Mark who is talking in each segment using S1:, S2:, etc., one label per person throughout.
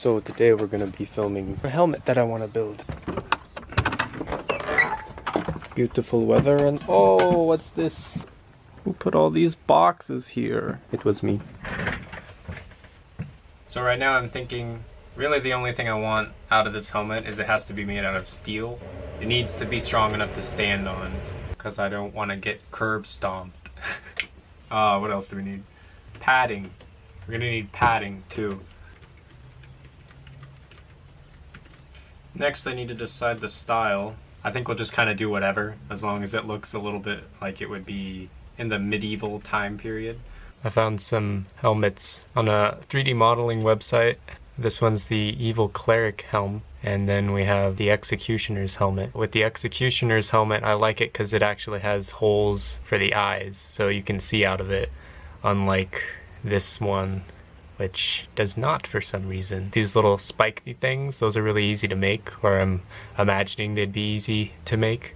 S1: So today we're gonna be filming a helmet that I want to build. Beautiful weather and oh, what's this? Who put all these boxes here? It was me. So right now I'm thinking, really the only thing I want out of this helmet is it has to be made out of steel. It needs to be strong enough to stand on because I don't want to get curb stomped. What else do we need? Padding. We're gonna need padding too. Next I need to decide the style. I think we'll just kind of do whatever as long as it looks a little bit like it would be in the medieval time period. I found some helmets on a 3D modeling website. This one's the Evil Cleric helm, and then we have the Executioner's helmet. With the Executioner's helmet, I like it because it actually has holes for the eyes, so you can see out of it, unlike this one, which does not for some reason. These little spiky things, those are really easy to make, or I'm imagining they'd be easy to make.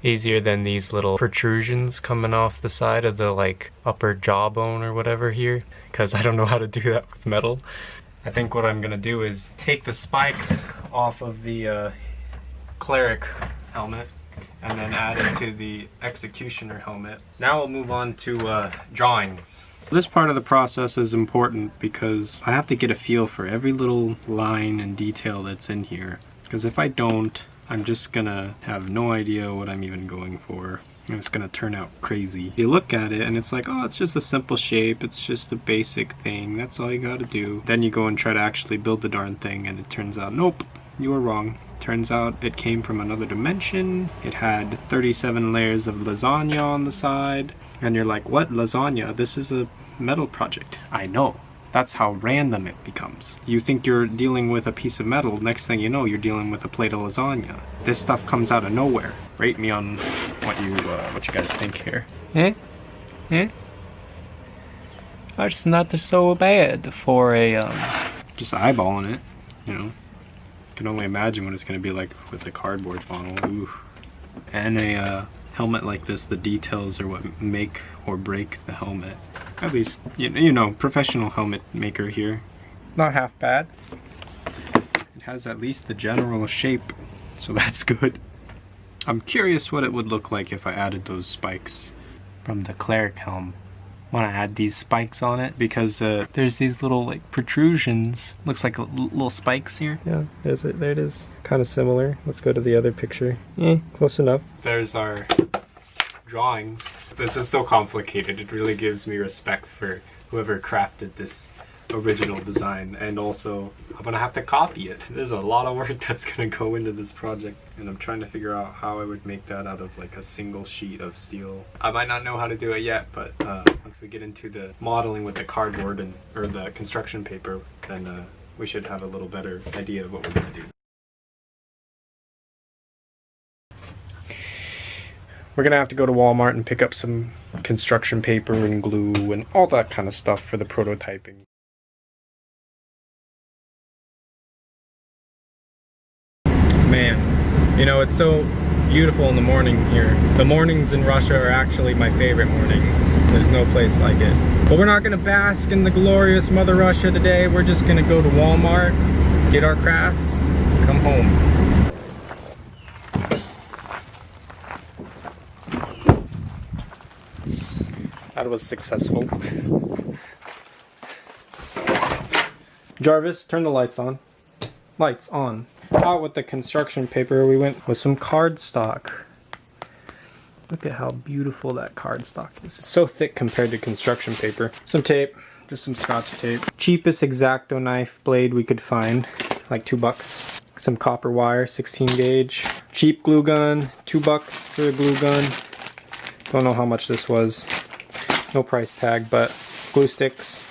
S1: Easier than these little protrusions coming off the side of the like upper jawbone or whatever here, because I don't know how to do that with metal. I think what I'm gonna do is take the spikes off of the Cleric helmet and then add it to the Executioner helmet. Now we'll move on to drawings. This part of the process is important because I have to get a feel for every little line and detail that's in here. Because if I don't, I'm just gonna have no idea what I'm even going for. And it's gonna turn out crazy. You look at it and it's like, oh, it's just a simple shape. It's just a basic thing. That's all you gotta do. Then you go and try to actually build the darn thing and it turns out, nope, you were wrong. Turns out it came from another dimension. It had 37 layers of lasagna on the side. And you're like, what lasagna? This is a metal project. I know. That's how random it becomes. You think you're dealing with a piece of metal, next thing you know, you're dealing with a plate of lasagna. This stuff comes out of nowhere. Rate me on what you guys think here. That's not so bad for a just eyeballing it, you know. Can only imagine what it's gonna be like with the cardboard model. Ooh. And a helmet like this, the details are what make or break the helmet. At least, you know, professional helmet maker here. Not half bad. It has at least the general shape, so that's good. I'm curious what it would look like if I added those spikes from the Cleric helm. Want to add these spikes on it because there's these little like protrusions. Looks like little spikes here. Yeah, there's it. There it is. Kind of similar. Let's go to the other picture. Close enough. There's our drawings. This is so complicated. It really gives me respect for whoever crafted this original design, and also I'm gonna have to copy it. There's a lot of work that's gonna go into this project, and I'm trying to figure out how I would make that out of like a single sheet of steel. I might not know how to do it yet, but once we get into the modeling with the cardboard and or the construction paper, then we should have a little better idea of what we're gonna do. We're gonna have to go to Walmart and pick up some construction paper and glue and all that kind of stuff for the prototyping. Man, you know, it's so beautiful in the morning here. The mornings in Russia are actually my favorite mornings. There's no place like it. But we're not gonna bask in the glorious Mother Russia today. We're just gonna go to Walmart, get our crafts, come home. That was successful. Jarvis, turn the lights on. Lights on. Out with the construction paper, we went with some cardstock. Look at how beautiful that cardstock is. It's so thick compared to construction paper. Some tape, just some Scotch tape. Cheapest X-Acto knife blade we could find, like $2. Some copper wire, 16 gauge. Cheap glue gun, $2 for the glue gun. Don't know how much this was. No price tag, but glue sticks.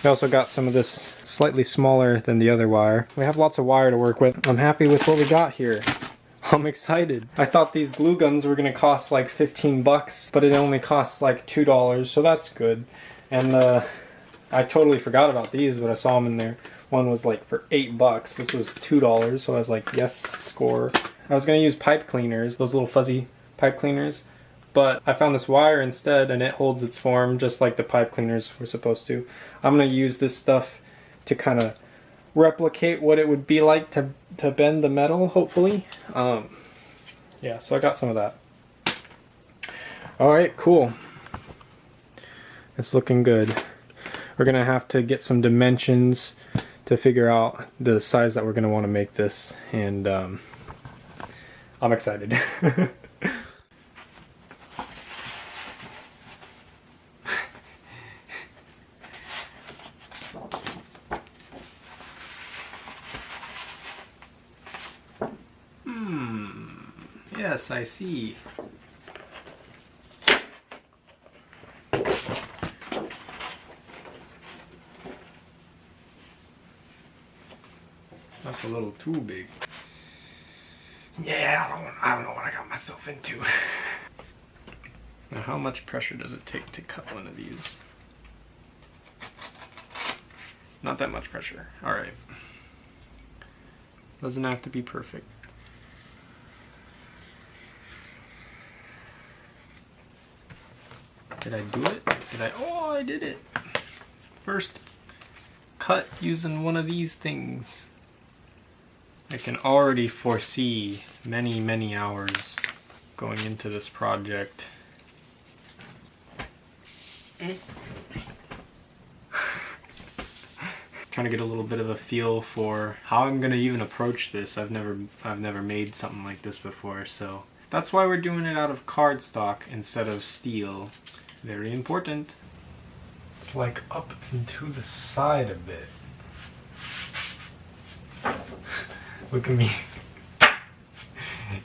S1: We also got some of this slightly smaller than the other wire. We have lots of wire to work with. I'm happy with what we got here. I'm excited. I thought these glue guns were gonna cost like 15 bucks, but it only costs like $2, so that's good. And I totally forgot about these, but I saw them in there. One was like for 8 bucks. This was $2, so I was like, yes, score. I was gonna use pipe cleaners, those little fuzzy pipe cleaners, but I found this wire instead and it holds its form just like the pipe cleaners were supposed to. I'm gonna use this stuff to kind of replicate what it would be like to bend the metal, hopefully. Yeah, so I got some of that. Alright, cool. It's looking good. We're gonna have to get some dimensions to figure out the size that we're gonna want to make this, and I'm excited. Yes, I see. That's a little too big. Yeah, I don't know what I got myself into. Now, how much pressure does it take to cut one of these? Not that much pressure. Alright. Doesn't have to be perfect. Did I do it? Oh, I did it! First cut using one of these things. I can already foresee many, many hours going into this project. Trying to get a little bit of a feel for how I'm gonna even approach this. I've never made something like this before, so that's why we're doing it out of cardstock instead of steel. Very important. It's like up into the side a bit. Look at me.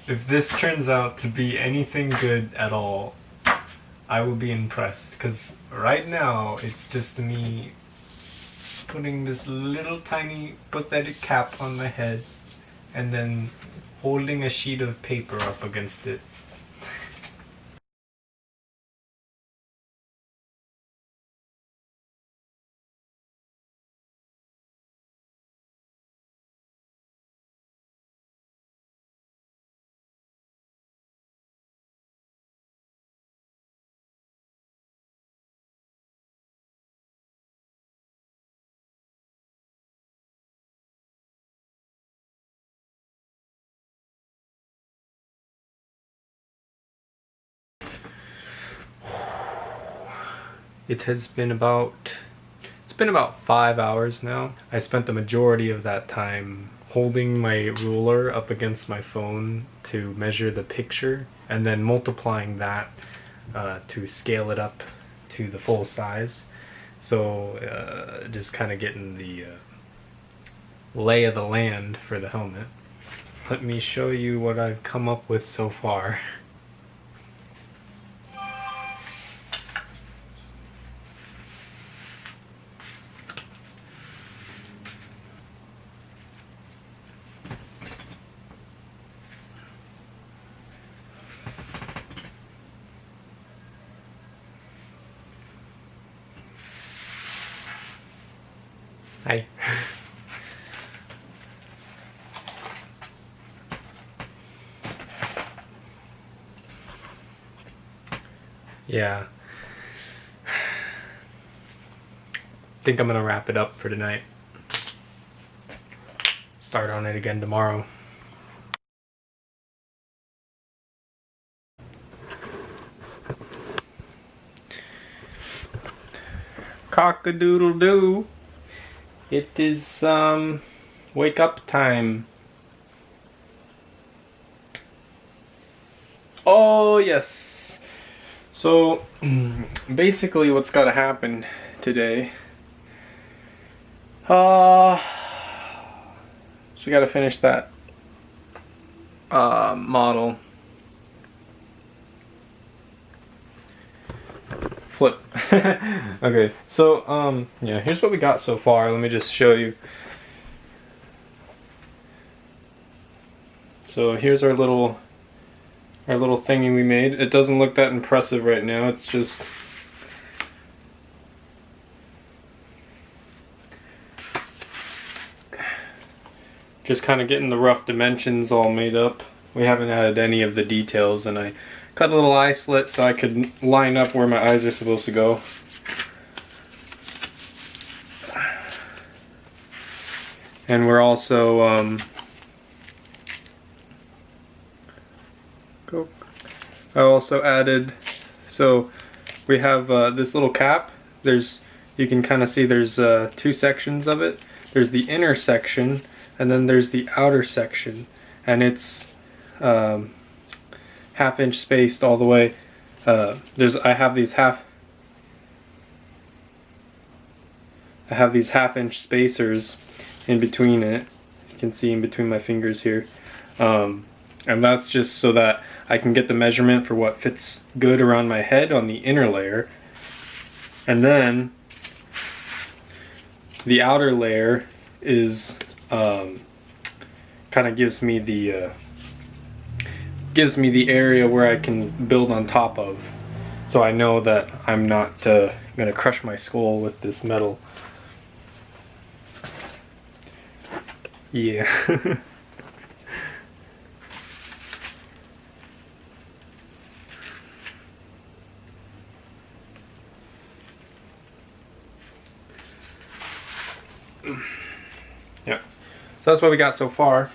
S1: If this turns out to be anything good at all, I will be impressed, because right now it's just me putting this little tiny pathetic cap on my head and then holding a sheet of paper up against it. It's been about 5 hours now. I spent the majority of that time holding my ruler up against my phone to measure the picture, and then multiplying that to scale it up to the full size. So just kind of getting the lay of the land for the helmet. Let me show you what I've come up with so far. Hi. Yeah. I think I'm gonna wrap it up for tonight. Start on it again tomorrow. Cock-a-doodle-doo. It is, wake up time. Oh, yes. So, basically what's gotta happen today, so we gotta finish that, model. Flip. Okay, so yeah, here's what we got so far. Let me just show you. So here's our little thingy we made. It doesn't look that impressive right now. It's just kind of getting the rough dimensions all made up. We haven't added any of the details, and I cut a little eye slit so I could line up where my eyes are supposed to go. And we're also I also added, so we have this little cap. You can kind of see there's two sections of it. There's the inner section and then there's the outer section, and it's half-inch spaced all the way. I have these half-inch spacers in between it. You can see in between my fingers here, and that's just so that I can get the measurement for what fits good around my head on the inner layer, and then the outer layer is kind of gives me the area where I can build on top of, so I know that I'm not gonna crush my skull with this metal. Yeah. Yeah. So that's what we got so far.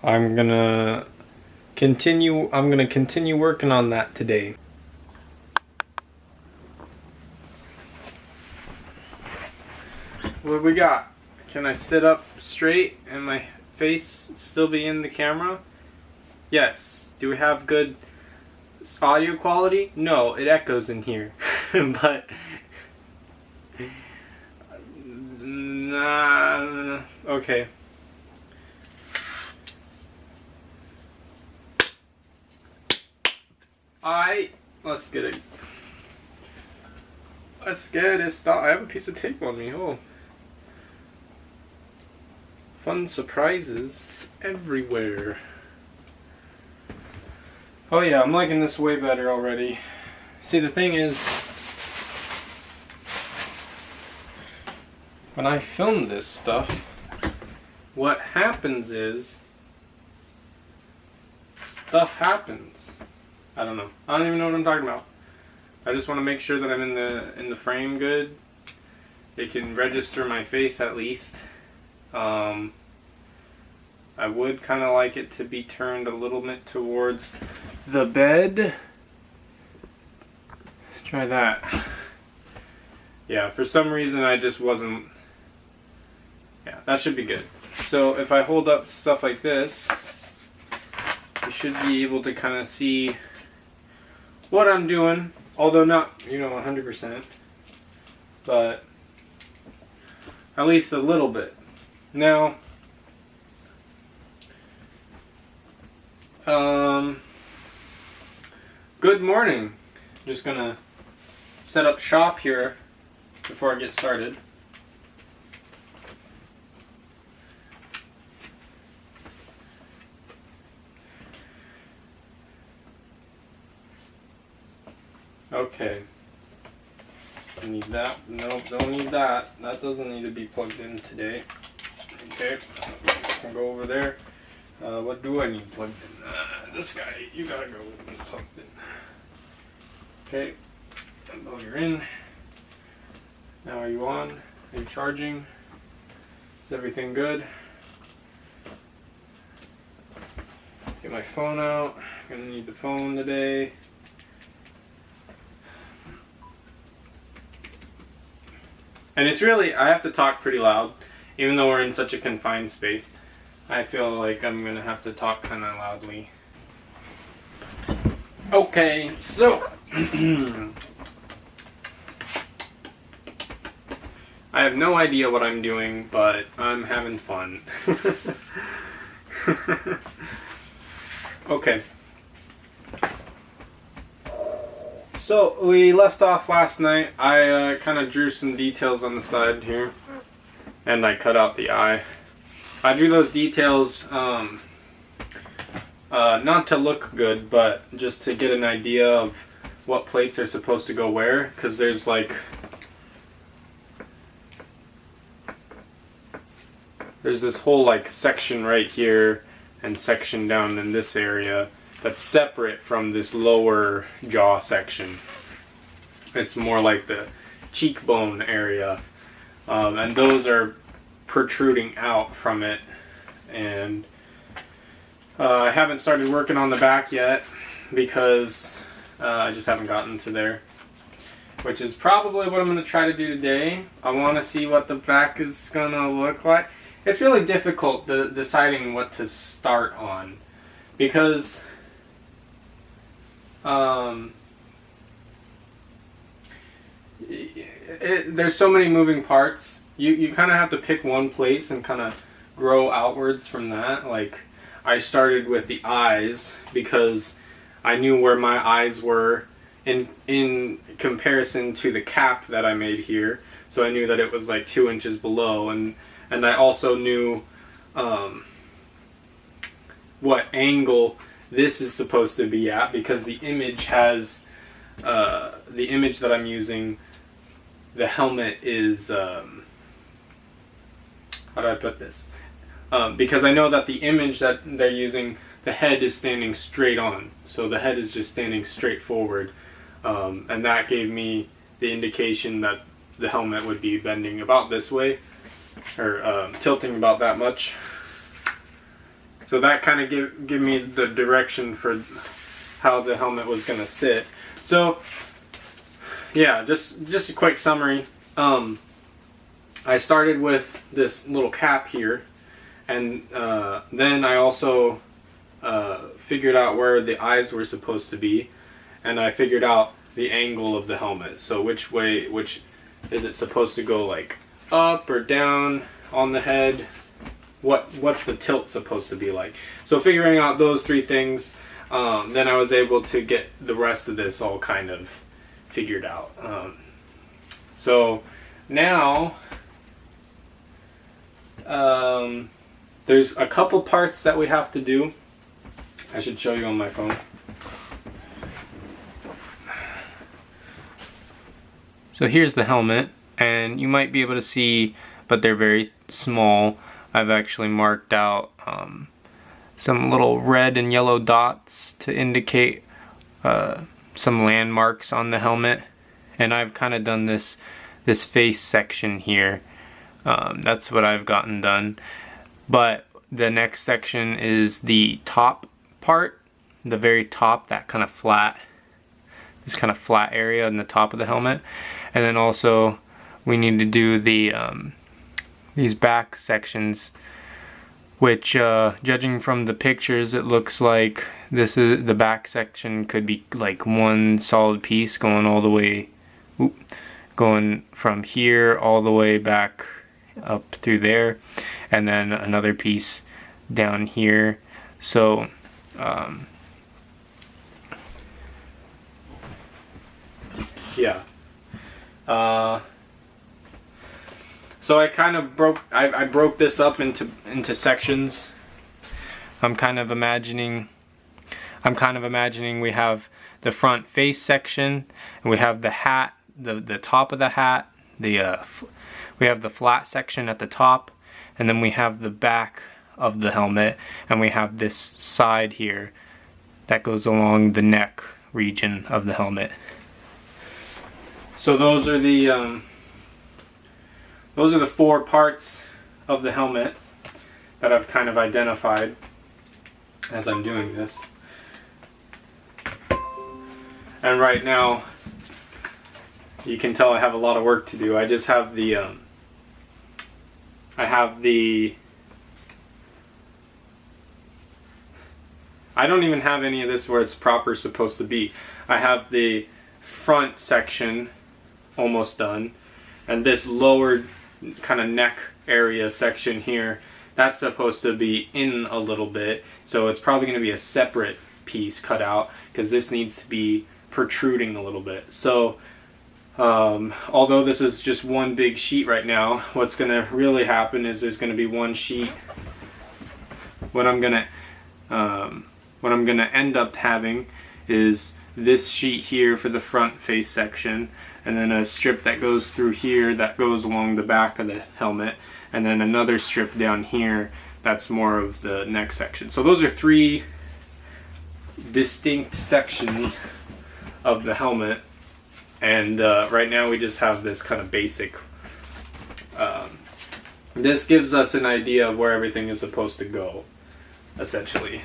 S1: I'm gonna continue working on that today. What we got? Can I sit up straight and my face still be in the camera? Yes. Do we have good audio quality? No, it echoes in here. But nah, okay. Let's get it. Let's get it started. I have a piece of tape on me. Oh. Fun surprises everywhere. Oh yeah, I'm liking this way better already. See, the thing is, when I film this stuff, what happens is, stuff happens. I don't know. I don't even know what I'm talking about. I just want to make sure that I'm in the frame good. It can register my face at least. I would kind of like it to be turned a little bit towards the bed. Try that. Yeah, for some reason I just wasn't. Yeah, that should be good. So if I hold up stuff like this, you should be able to kind of see what I'm doing, although not, 100%, but at least a little bit. Now, good morning. Just gonna set up shop here before I get started. Okay. I need that. Nope, don't need that. That doesn't need to be plugged in today. Okay. I'll go over there. What do I need plugged in? This guy, you gotta go plugged in. Okay. Oh, you're in. Now are you on? Are you charging? Is everything good? Get my phone out. I'm gonna need the phone today. And it's really, I have to talk pretty loud, even though we're in such a confined space. I feel like I'm gonna have to talk kind of loudly. Okay, so I have no idea what I'm doing, but I'm having fun. Okay. So we left off last night. I kind of drew some details on the side here, and I cut out the eye. I drew those details not to look good, but just to get an idea of what plates are supposed to go where, because there's this whole section right here and section down in this area, that's separate from this lower jaw section. It's more like the cheekbone area, and those are protruding out from it. And I haven't started working on the back yet because I just haven't gotten to there, which is probably what I'm going to try to do today. I want to see what the back is going to look like. It's really difficult deciding what to start on because there's so many moving parts. You kind of have to pick one place and kind of grow outwards from that. Like, I started with the eyes because I knew where my eyes were in comparison to the cap that I made here. So I knew that it was like 2 inches below, and I also knew what angle this is supposed to be at, because the image has the image that I'm using, the helmet is how do I put this? Because I know that the image that they're using, the head is standing straight on, so the head is just standing straight forward, and that gave me the indication that the helmet would be bending about this way, or tilting about that much. So that kind of give me the direction for how the helmet was going to sit. So yeah, just a quick summary. I started with this little cap here, and then I also figured out where the eyes were supposed to be, and I figured out the angle of the helmet. So which is it supposed to go, like up or down on the head? What's the tilt supposed to be like? So figuring out those three things, then I was able to get the rest of this all kind of figured out. So now there's a couple parts that we have to do. I should show you on my phone. So here's the helmet, and you might be able to see, but they're very small. I've actually marked out some little red and yellow dots to indicate some landmarks on the helmet, and I've kind of done this face section here. That's what I've gotten done. But the next section is the top part, the very top, that kind of flat, this kind of flat area in the top of the helmet. And then also we need to do the these back sections, which judging from the pictures, it looks like this is the back section could be like one solid piece going all the way, going from here all the way back up through there, and then another piece down here. So yeah. So I kind of broke this up into sections. I'm kind of imagining we have the front face section, and we have the hat, the top of the hat, we have the flat section at the top, and then we have the back of the helmet, and we have this side here that goes along the neck region of the helmet. So those are the four parts of the helmet that I've kind of identified as I'm doing this. And right now, you can tell I have a lot of work to do. I just have I don't even have any of this where it's proper supposed to be. I have the front section almost done, and this lower kind of neck area section here, that's supposed to be in a little bit, so it's probably going to be a separate piece cut out because this needs to be protruding a little bit. So although this is just one big sheet right now, what's going to really happen is there's going to be one sheet. What I'm going to end up having is this sheet here for the front face section, and then a strip that goes through here that goes along the back of the helmet, and then another strip down here that's more of the neck section. So those are three distinct sections of the helmet, and right now we just have this kind of basic. This gives us an idea of where everything is supposed to go, essentially.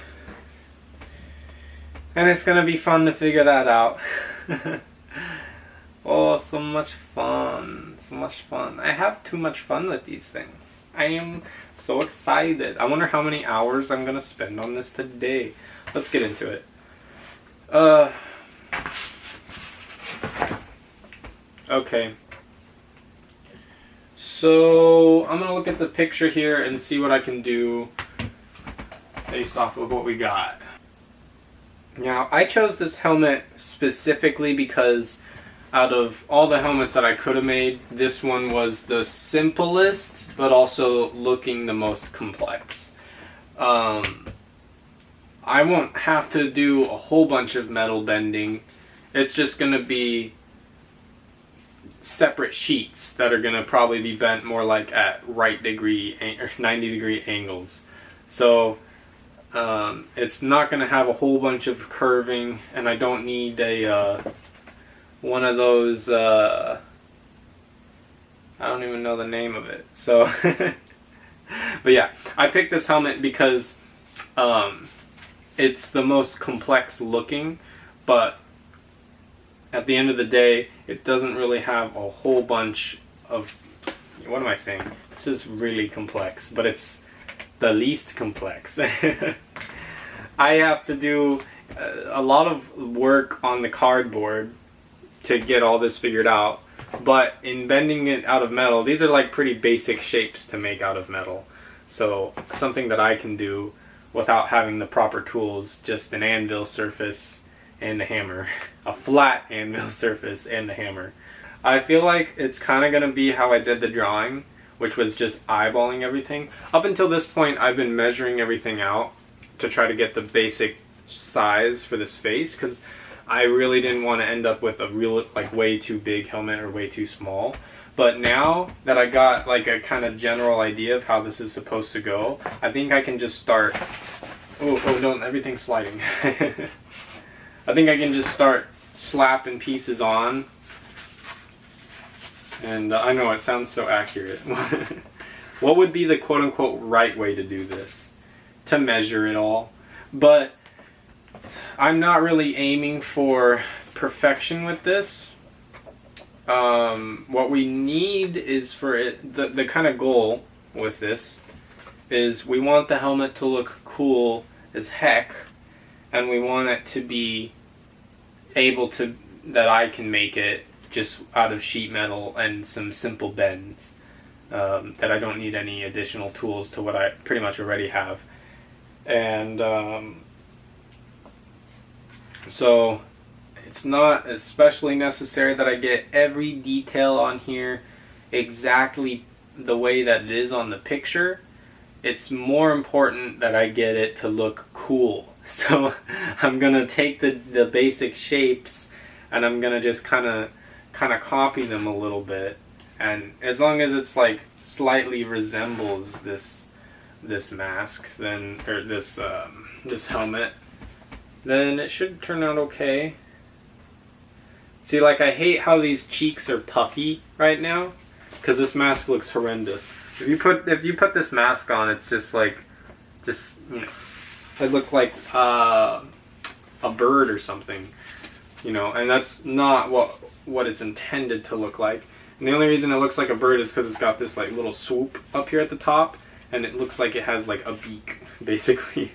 S1: And it's gonna be fun to figure that out. Oh, so much fun. So much fun. I have too much fun with these things. I am so excited. I wonder how many hours I'm gonna spend on this today. Let's get into it. Okay. So I'm gonna look at the picture here and see what I can do based off of what we got. Now, I chose this helmet specifically because out of all the helmets that I could have made, this one was the simplest, but also looking the most complex. I won't have to do a whole bunch of metal bending. It's just going to be separate sheets that are going to probably be bent more like at right degree or 90-degree angles. So it's not going to have a whole bunch of curving, and I don't need a one of those I don't even know the name of it. So but yeah, I picked this helmet because it's the most complex looking, but at the end of the day, it doesn't really have a whole bunch of, what am I saying? This is really complex, but it's the least complex. I have to do a lot of work on the cardboard to get all this figured out, but in bending it out of metal, these are like pretty basic shapes to make out of metal. So something that I can do without having the proper tools, just an anvil surface and a hammer. A flat anvil surface and a hammer. I feel like it's kind of going to be how I did the drawing, which was just eyeballing everything. Up until this point, I've been measuring everything out to try to get the basic size for this face, because I really didn't want to end up with a real, like, way too big helmet or way too small. But now that I got like a kind of general idea of how this is supposed to go, I think I can just start. Oh, don't, everything's sliding. I think I can just start slapping pieces on. And I know it sounds so accurate. What would be the quote-unquote right way to do this? To measure it all. But I'm not really aiming for perfection with this. What we need is for it, the kind of goal with this is we want the helmet to look cool as heck, and we want it to be able to, that I can make it just out of sheet metal and some simple bends, that I don't need any additional tools to what I pretty much already have. And so it's not especially necessary that I get every detail on here exactly the way that it is on the picture. It's more important that I get it to look cool. So I'm gonna take the basic shapes and I'm gonna just kind of copy them a little bit, and as long as it's like slightly resembles this mask, then, or this helmet, then it should turn out okay. See, like, I hate how these cheeks are puffy right now, because this mask looks horrendous. If you put this mask on, it's just like, you know, it look like a bird or something, you know, and that's not what it's intended to look like. And the only reason it looks like a bird is because it's got this like little swoop up here at the top, and it looks like it has like a beak, basically.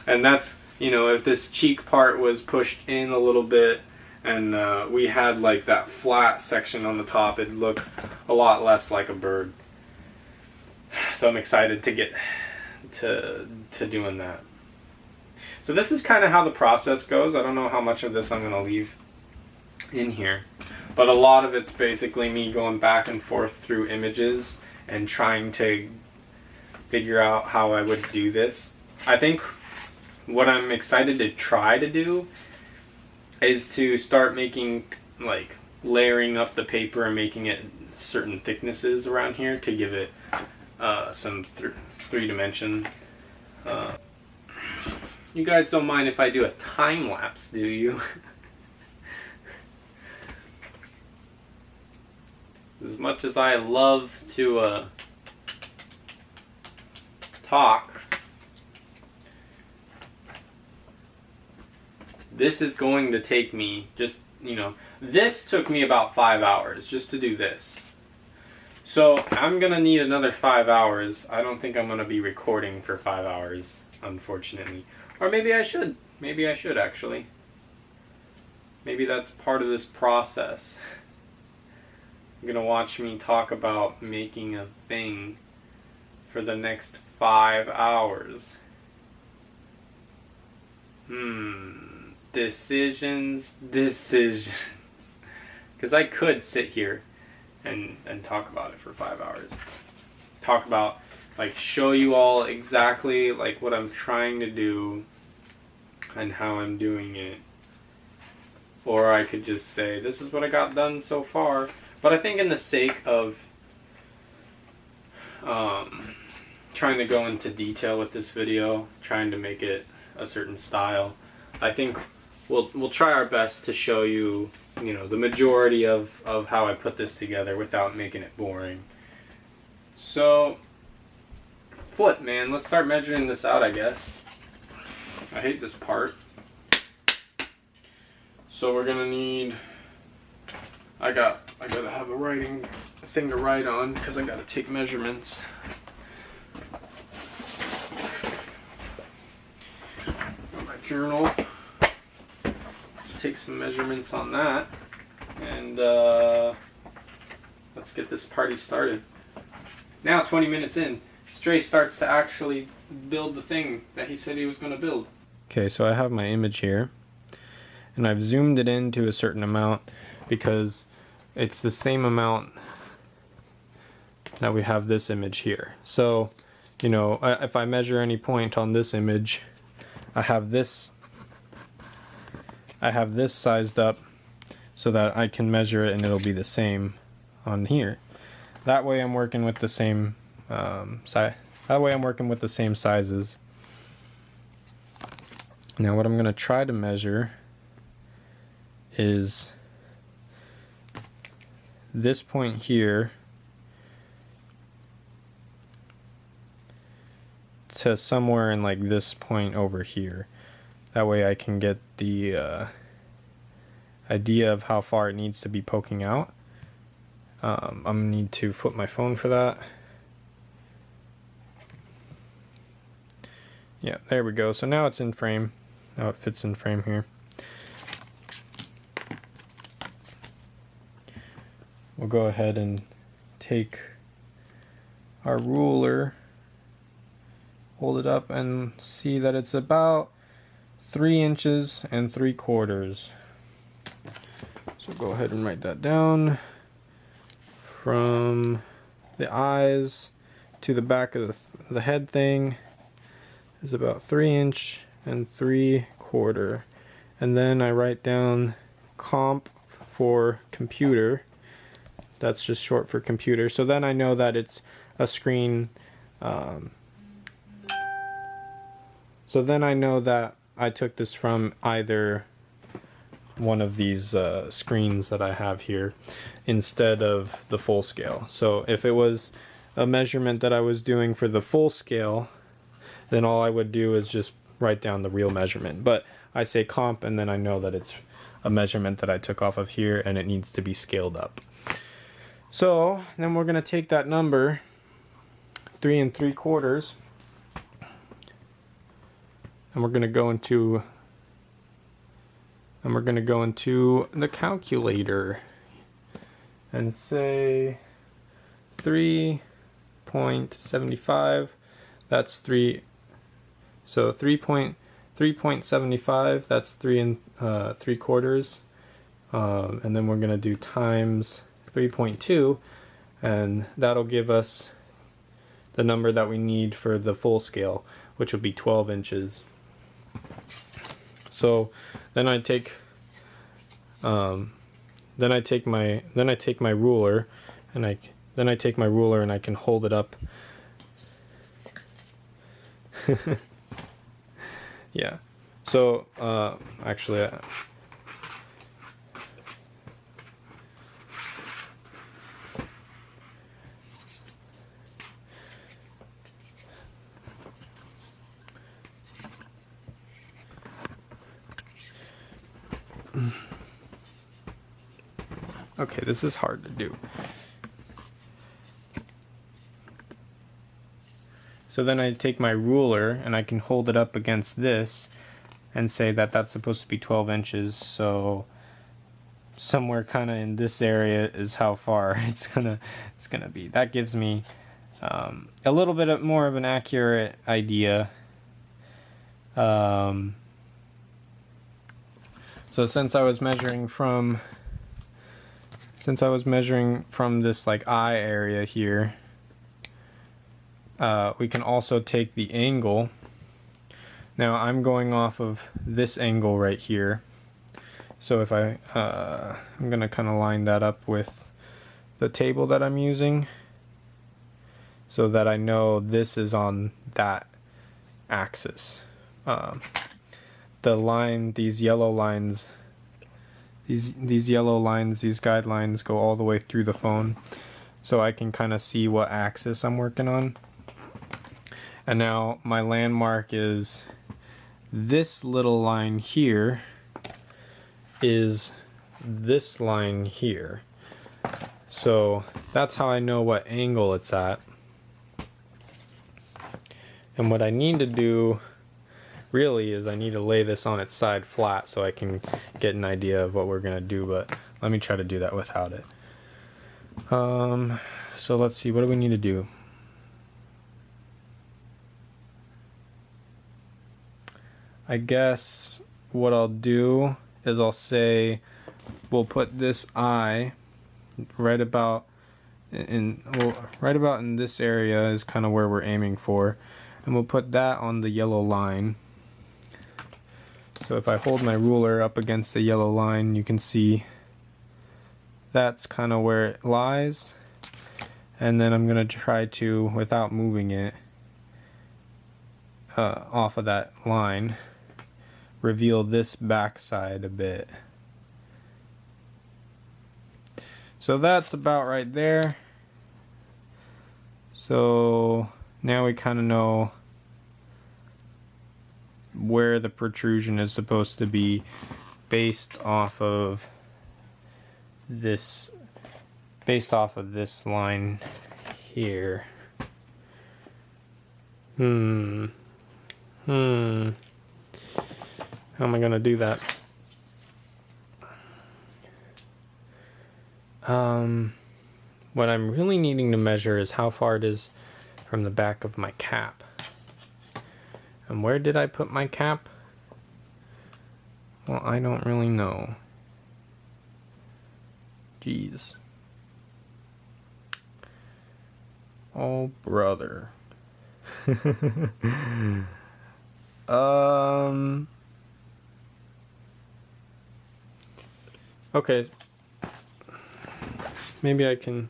S1: And that's, you know, if this cheek part was pushed in a little bit and we had like that flat section on the top, it'd look a lot less like a bird. So I'm excited to get to doing that. So this is kind of how the process goes. I don't know how much of this I'm going to leave in here, but a lot of it's basically me going back and forth through images and trying to figure out how I would do this. I think what I'm excited to try to do is to start making, like, layering up the paper and making it certain thicknesses around here to give it some three dimension. You guys don't mind if I do a time lapse, do you? As much as I love to talk, this is going to take me just, this took me about 5 hours just to do this. So I'm gonna need another 5 hours. I don't think I'm gonna be recording for 5 hours, unfortunately. Or maybe I should. Maybe I should, actually. Maybe that's part of this process. You're gonna watch me talk about making a thing for the next 5 hours. Decisions. Because I could sit here and talk about it for 5 hours. Talk about, show you all exactly, what I'm trying to do and how I'm doing it. Or I could just say, this is what I got done so far. But I think in the sake of trying to go into detail with this video, trying to make it a certain style, I think we'll try our best to show you, the majority of how I put this together without making it boring. So, foot, man. Let's start measuring this out, I guess. I hate this part. So we're gonna need, I gotta have a thing to write on because I gotta take measurements. Got my journal. Take some measurements on that, and let's get this party started. Now, 20 minutes in, Stray starts to actually build the thing that he said he was going to build. Okay, so I have my image here, and I've zoomed it in to a certain amount because it's the same amount that we have this image here. So, if I measure any point on this image, I have this sized up so that I can measure it and it'll be the same on here. That way I'm working with the same sizes. Now what I'm going to try to measure is this point here to somewhere in this point over here. That way I can get the idea of how far it needs to be poking out. I'm going to need to flip my phone for that. Yeah, there we go. So now it's in frame. Now it fits in frame here. We'll go ahead and take our ruler, hold it up, and see that it's about 3 inches and 3/4. So go ahead and write that down. From the eyes to the back of the head thing is about 3 inch and 3/4. And then I write down comp for computer. That's just short for computer. So then I know that it's a screen. So then I know that I took this from either one of these screens that I have here instead of the full scale. So if it was a measurement that I was doing for the full scale, then all I would do is just write down the real measurement. But I say comp, and then I know that it's a measurement that I took off of here and it needs to be scaled up. So then we're going to take that number, 3 3/4, and we're going to go into the calculator and say 3.75. That's 3. So 3.75. That's 3 3/4. And then we're going to do times 3.2, and that'll give us the number that we need for the full scale, which will be 12 inches. So then I take my ruler, and I can hold it up. Yeah, So, actually, okay, this is hard to do. So then I take my ruler and I can hold it up against this and say that that's supposed to be 12 inches. So somewhere kind of in this area is how far it's gonna be. That gives me a little bit more of an accurate idea. So since I was measuring from this like eye area here, we can also take the angle. Now I'm going off of this angle right here. So if I'm gonna kind of line that up with the table that I'm using, so that I know this is on that axis. The line, these yellow lines, these yellow lines, these guidelines go all the way through the phone, so I can kind of see what axis I'm working on. And now my landmark is this little line here is this line here. So that's how I know what angle it's at. And what I need to do really is I need to lay this on its side flat so I can get an idea of what we're gonna do, but let me try to do that without it. So let's see, what do we need to do? I guess what I'll do is I'll say we'll put this eye right about in this area is kind of where we're aiming for, and we'll put that on the yellow line. So if I hold my ruler up against the yellow line, you can see that's kind of where it lies, and then I'm gonna try to, without moving it off of that line, reveal this backside a bit. So that's about right there. So now we kind of know where the protrusion is supposed to be based off of this line here. How am I gonna do that? What I'm really needing to measure is how far it is from the back of my cap. And where did I put my cap? Well, I don't really know. Jeez. Oh, brother. Okay. Maybe I can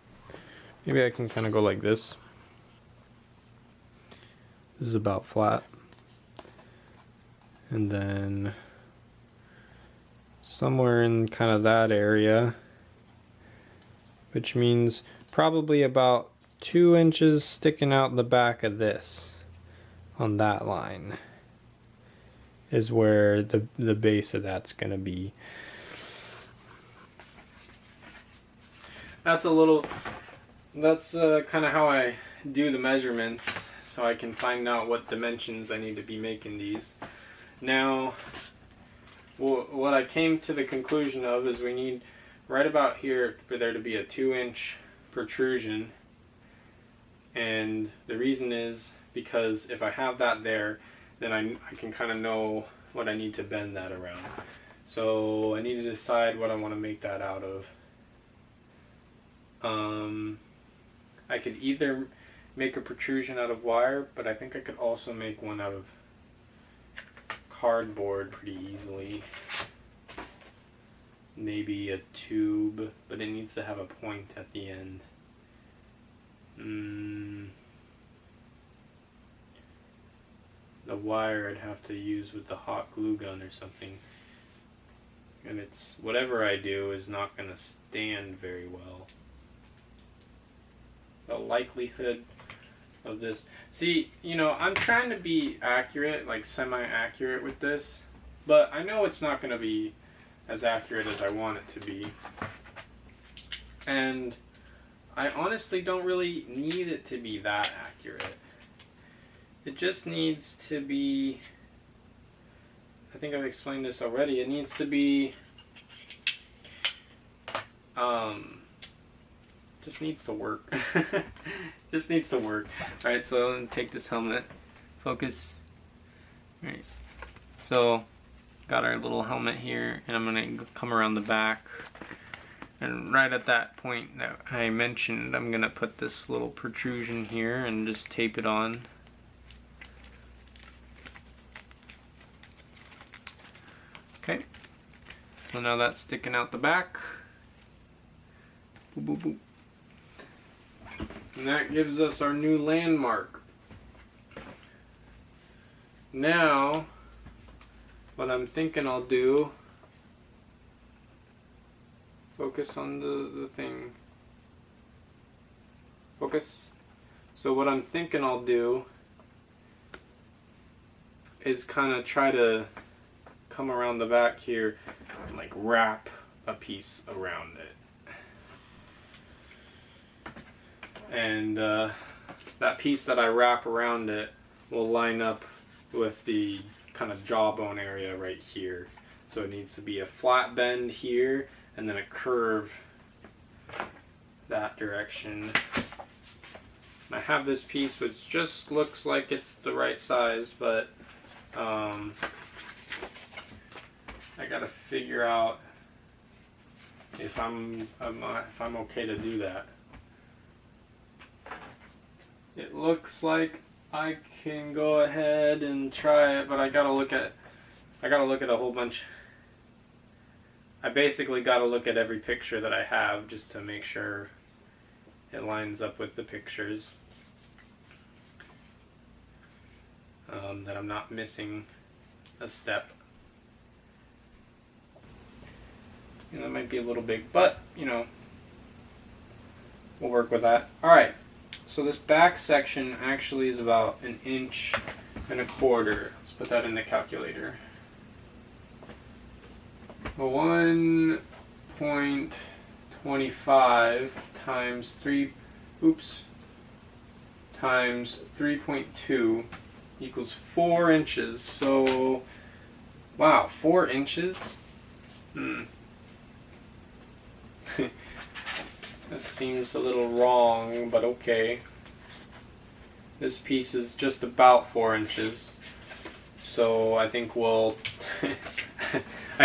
S1: kind of go like this. This is about flat. And then somewhere in kind of that area, which means probably about 2 inches sticking out the back of this on that line is where the base of that's gonna be. That's kind of how I do the measurements, so I can find out what dimensions I need to be making these. Now, what I came to the conclusion of is we need right about here for there to be a 2-inch protrusion, and the reason is because if I have that there, then I can kind of know what I need to bend that around. So I need to decide what I want to make that out of. I could either make a protrusion out of wire, but I think I could also make one out of cardboard pretty easily. Maybe a tube, but it needs to have a point at the end. The the wire I'd have to use with the hot glue gun or something. And it's, whatever I do is not going to stand very well. The likelihood of this, see, you know, I'm trying to be accurate, like semi-accurate with this, but I know it's not going to be as accurate as I want it to be. And I honestly don't really need it to be that accurate. It just needs to be, I think I've explained this already, it needs to be, just needs to work. Just needs to work. Alright, so I'm gonna take this helmet, focus. Alright, so got our little helmet here, and I'm gonna come around the back, and right at that point that I mentioned, I'm gonna put this little protrusion here and just tape it on. Okay, so now that's sticking out the back. Boop, boop, boop. And that gives us our new landmark. Now, what I'm thinking I'll do, focus on the thing. Focus. So what I'm thinking I'll do is kind of try to come around the back here and like wrap a piece around it. And that piece that I wrap around it will line up with the kind of jawbone area right here. So it needs to be a flat bend here and then a curve that direction. I have this piece which just looks like it's the right size, but I gotta figure out if I'm okay to do that. It looks like I can go ahead and try it, but I gotta look at a whole bunch. I basically gotta look at every picture that I have just to make sure it lines up with the pictures. That I'm not missing a step. And that might be a little big, but you know, we'll work with that. Alright. So this back section actually is about 1.25 inches. Let's put that in the calculator. 1.25 times 3.2 equals 4 inches. So, wow, 4 inches? That seems a little wrong, but okay. This piece is just about 4 inches. So I think we'll...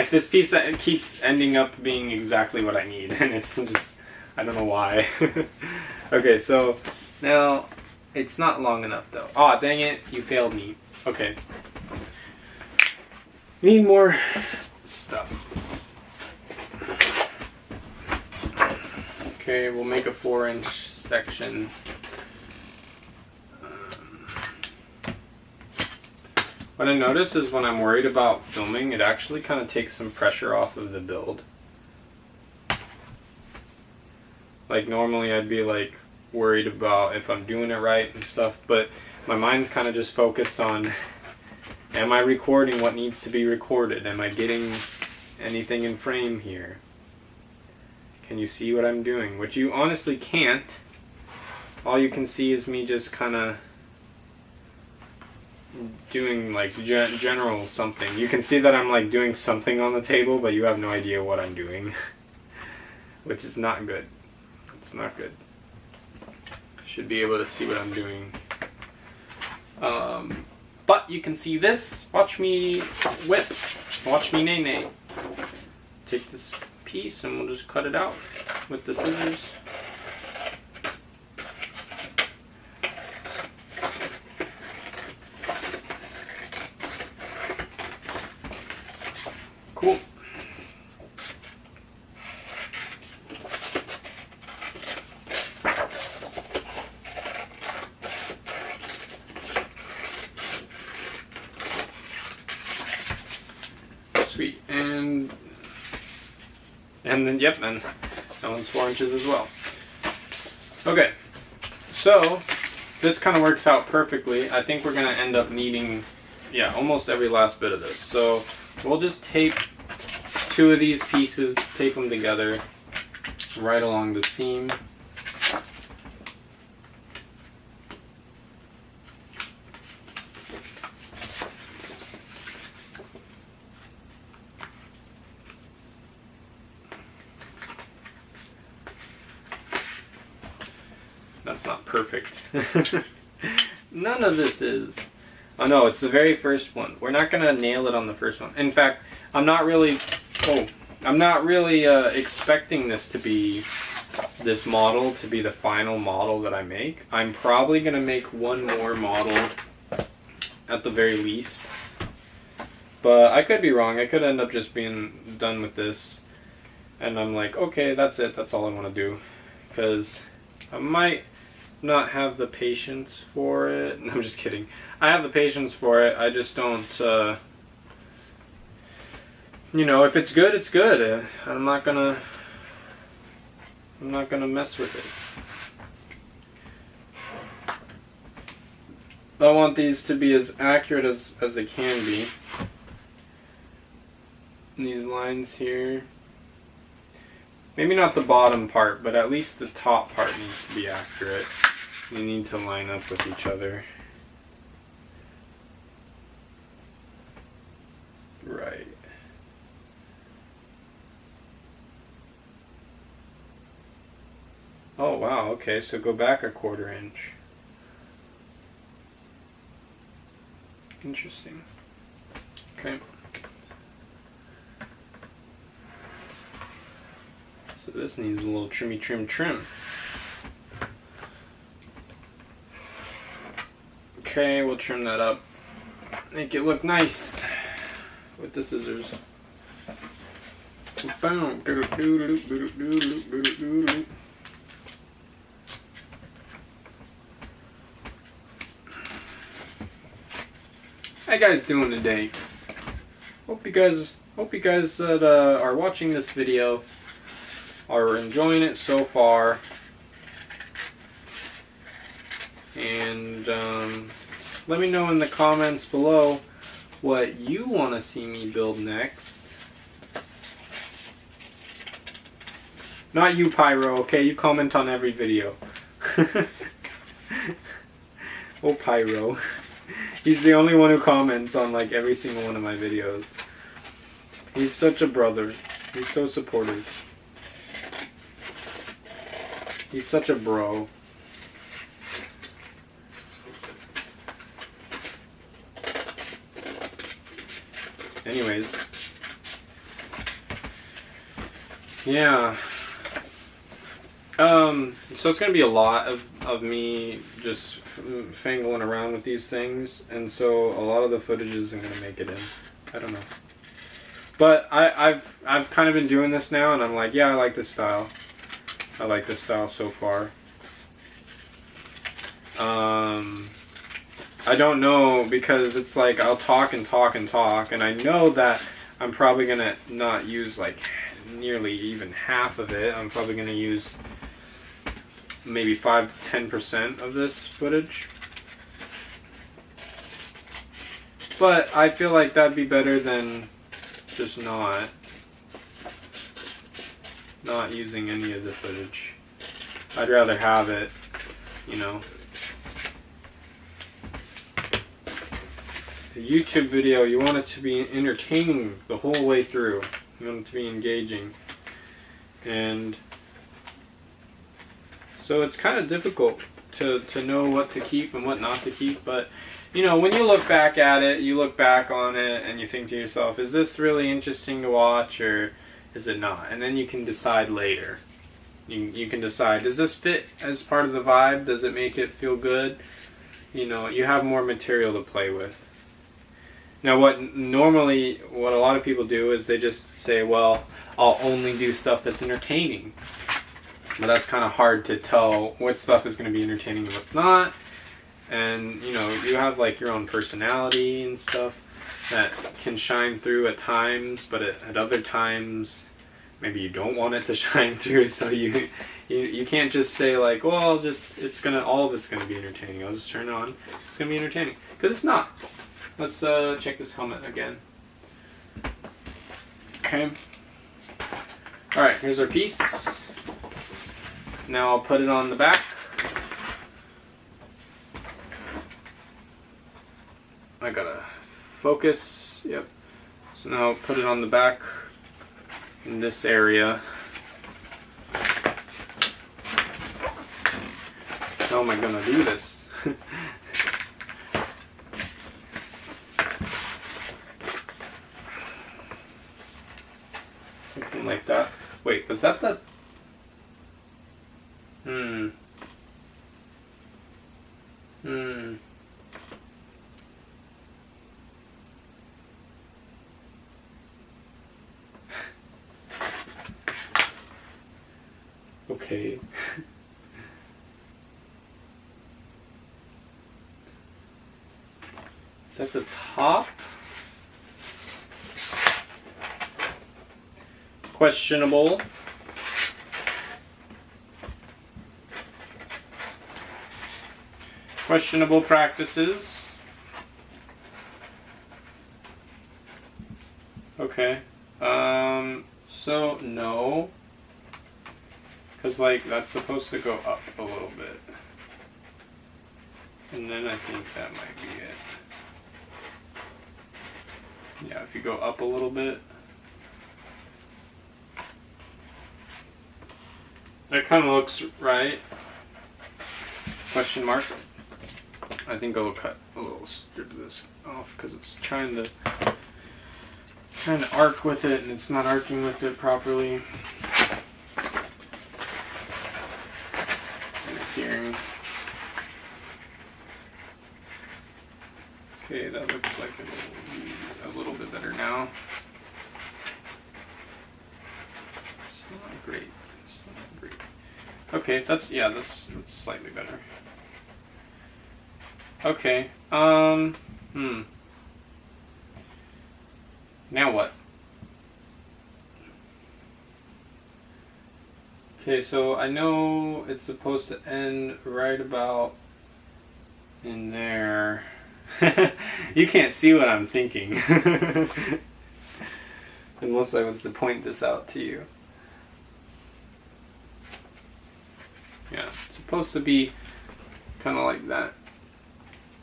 S1: this piece keeps ending up being exactly what I need, and it's just... I don't know why. Okay, so now it's not long enough though. Aw, dang it, you failed me. Okay. Need more stuff. Okay, we'll make a 4-inch section. What I notice is when I'm worried about filming, it actually kind of takes some pressure off of the build. Like normally I'd be like worried about if I'm doing it right and stuff, but my mind's kind of just focused on, am I recording what needs to be recorded? Am I getting anything in frame here? Can you see what I'm doing? Which you honestly can't. All you can see is me just kind of doing like general something. You can see that I'm like doing something on the table, but you have no idea what I'm doing. Which is not good. It's not good. Should be able to see what I'm doing. But you can see this. Watch me whip. Watch me nay-nay. Take this piece and we'll just cut it out with the scissors. Cool. And then, yep, and that one's 4 inches as well. Okay, so this kind of works out perfectly. I think we're going to end up needing, yeah, almost every last bit of this. So we'll just tape 2 of these pieces, tape them together right along the seam. That's not perfect. None of this is. Oh no, it's the very first one. We're not gonna nail it on the first one. In fact, I'm not really expecting this to be, this model to be the final model that I make. I'm probably gonna make one more model at the very least. But I could be wrong. I could end up just being done with this. And I'm like, okay, that's it. That's all I want to do. Because I might not have the patience for it. No, I'm just kidding. I have the patience for it. I just don't, you know, if it's good, it's good. I'm not gonna mess with it. I want these to be as accurate as they can be. These lines here. Maybe not the bottom part, but at least the top part needs to be accurate. They need to line up with each other. Right. Oh wow, okay, so go back 1/4 inch. Interesting. Okay. So this needs a little trim. Okay, we'll trim that up. Make it look nice with the scissors. How you guys doing today? Hope you guys that are watching this video are enjoying it so far. And let me know in the comments below what you want to see me build next. Not you, Pyro, okay? You comment on every video. Oh, Pyro. He's the only one who comments on like every single one of my videos. He's such a brother. He's so supportive. He's such a bro. Anyways. Yeah. So it's gonna be a lot of me just fangling around with these things, and so a lot of the footage isn't gonna make it in. I don't know. But I've kind of been doing this now, and I'm like, yeah, I like this style. I like this style so far. I don't know, because it's like I'll talk, and I know that I'm probably gonna not use like nearly even half of it. I'm probably gonna use maybe 5 to 10% of this footage. But I feel like that'd be better than just not using any of the footage. I'd rather have it, you know. A YouTube video, you want it to be entertaining the whole way through. You want it to be engaging. And so it's kind of difficult to know what to keep and what not to keep. But, you know, when you look back at it, you look back on it and you think to yourself, is this really interesting to watch or is it not? And then you can decide later. You can decide, does this fit as part of the vibe? Does it make it feel good? You know, you have more material to play with. Now what a lot of people do is they just say, well, I'll only do stuff that's entertaining. But that's kind of hard to tell what stuff is going to be entertaining and what's not. And, you know, you have like your own personality and stuff that can shine through at times, but at other times maybe you don't want it to shine through, so you can't just say like, well, all of it's gonna be entertaining. I'll just turn it on. It's gonna be entertaining, because it's not. Let's check this helmet again. Okay. All right, here's our piece. Now I'll put it on the back. I gotta focus. Yep. So now I'll put it on the back in this area. How am I gonna do this? Something like that. Wait, was that the... Okay. Is that the top? Questionable. Questionable practices. Okay. So no. Because like that's supposed to go up a little bit. And then I think that might be it. Yeah, if you go up a little bit. That kind of looks right. Question mark. I think I'll cut a little strip of this off because it's trying to arc with it and it's not arcing with it properly. Interfering. Okay, that looks like it'll be a little bit better now. Still not great. Still not great. Okay, that's slightly better. Okay. Now what? Okay, so I know it's supposed to end right about in there. You can't see what I'm thinking. Unless I was to point this out to you. Yeah, it's supposed to be kind of like that.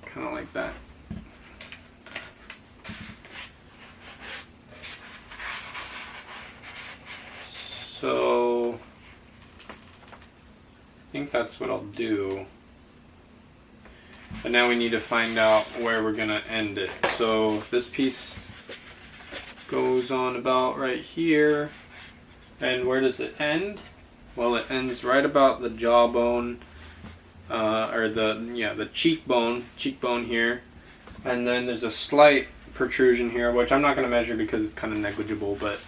S1: Kind of like that. So I think that's what I'll do. But now we need to find out where we're gonna end it. So this piece goes on about right here. And where does it end? Well, it ends right about the jawbone, or the cheekbone here. And then there's a slight protrusion here, which I'm not gonna measure because it's kind of negligible, but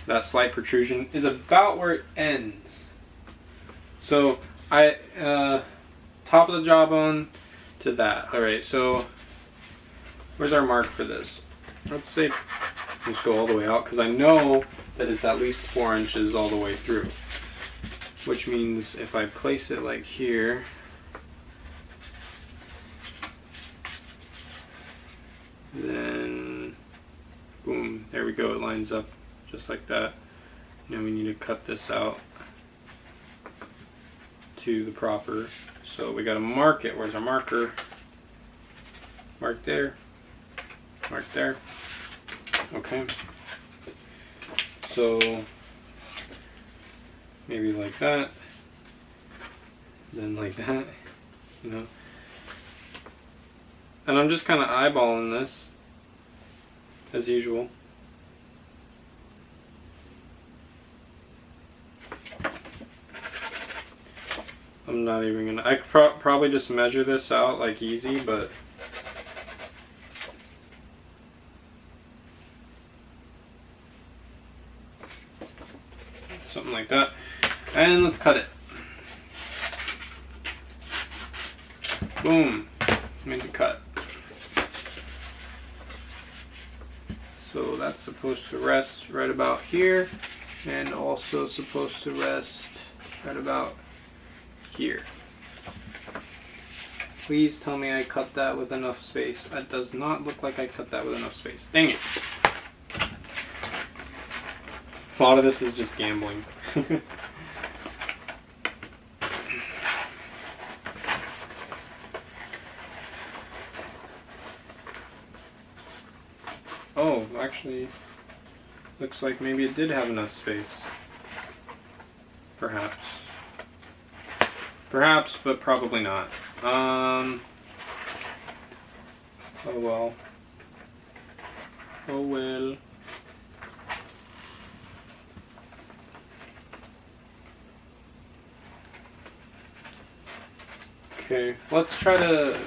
S1: that slight protrusion is about where it ends. So top of the jawbone to that. All right, so where's our mark for this? Let's say, let's go all the way out because I know that it's at least 4 inches all the way through. Which means if I place it like here, then boom, there we go, it lines up just like that. Now we need to cut this out to the proper. So we gotta mark it. Where's our marker? Mark there. Mark there. Okay. So maybe like that. Then like that. You know. And I'm just kind of eyeballing this as usual. I'm not even gonna, I could probably just measure this out like easy, but something like that. And let's cut it. Boom, made the cut. So that's supposed to rest right about here, and also supposed to rest right about here. Please tell me I cut that with enough space. It does not look like I cut that with enough space. Dang it. A lot of this is just gambling. Oh, actually, looks like maybe it did have enough space. Perhaps. Perhaps, but probably not. Oh well. Oh well. Okay, let's try to,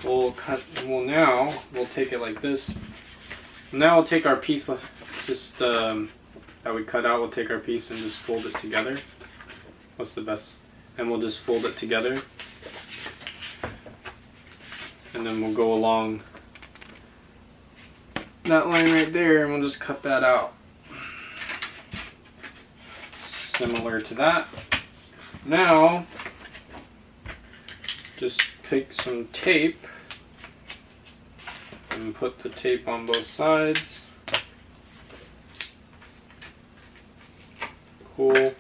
S1: now we'll take it like this. Now we'll take our piece, just that we cut out, we'll take our piece and just fold it together. What's the best? And we'll just fold it together. And then we'll go along that line right there and we'll just cut that out. Similar to that. Now, just take some tape and put the tape on both sides. Cool.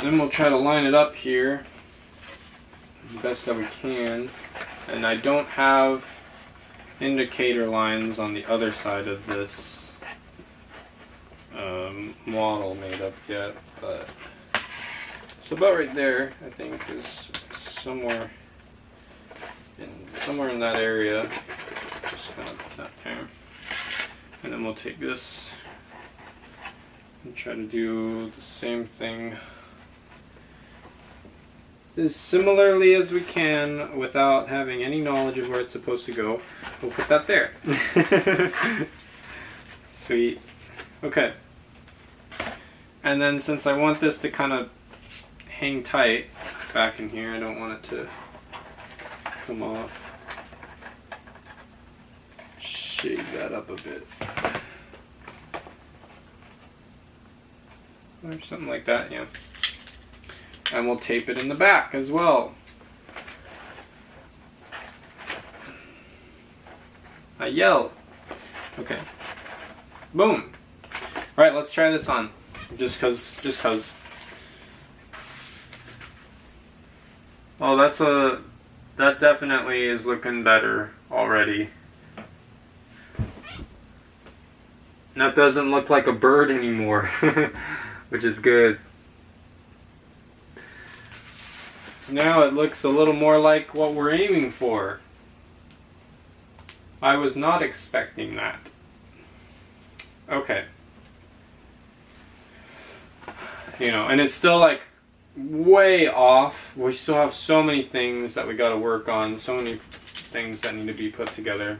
S1: Then we'll try to line it up here the best that we can. And I don't have indicator lines on the other side of this model made up yet, but it's about right there, I think, is somewhere in that area. Just kind of put that there. And then we'll take this and try to do the same thing as similarly as we can without having any knowledge of where it's supposed to go. We'll put that there. Sweet. Okay. And then since I want this to kind of hang tight back in here, I don't want it to come off. Shake that up a bit. Or something like that, yeah. And we'll tape it in the back as well. I yelled. Okay. Boom. Alright, let's try this on. Just cause. Oh, that definitely is looking better already. That doesn't look like a bird anymore, which is good. Now it looks a little more like what we're aiming for. I was not expecting that. Okay. You know, and it's still like way off. We still have so many things that we gotta work on, so many things that need to be put together.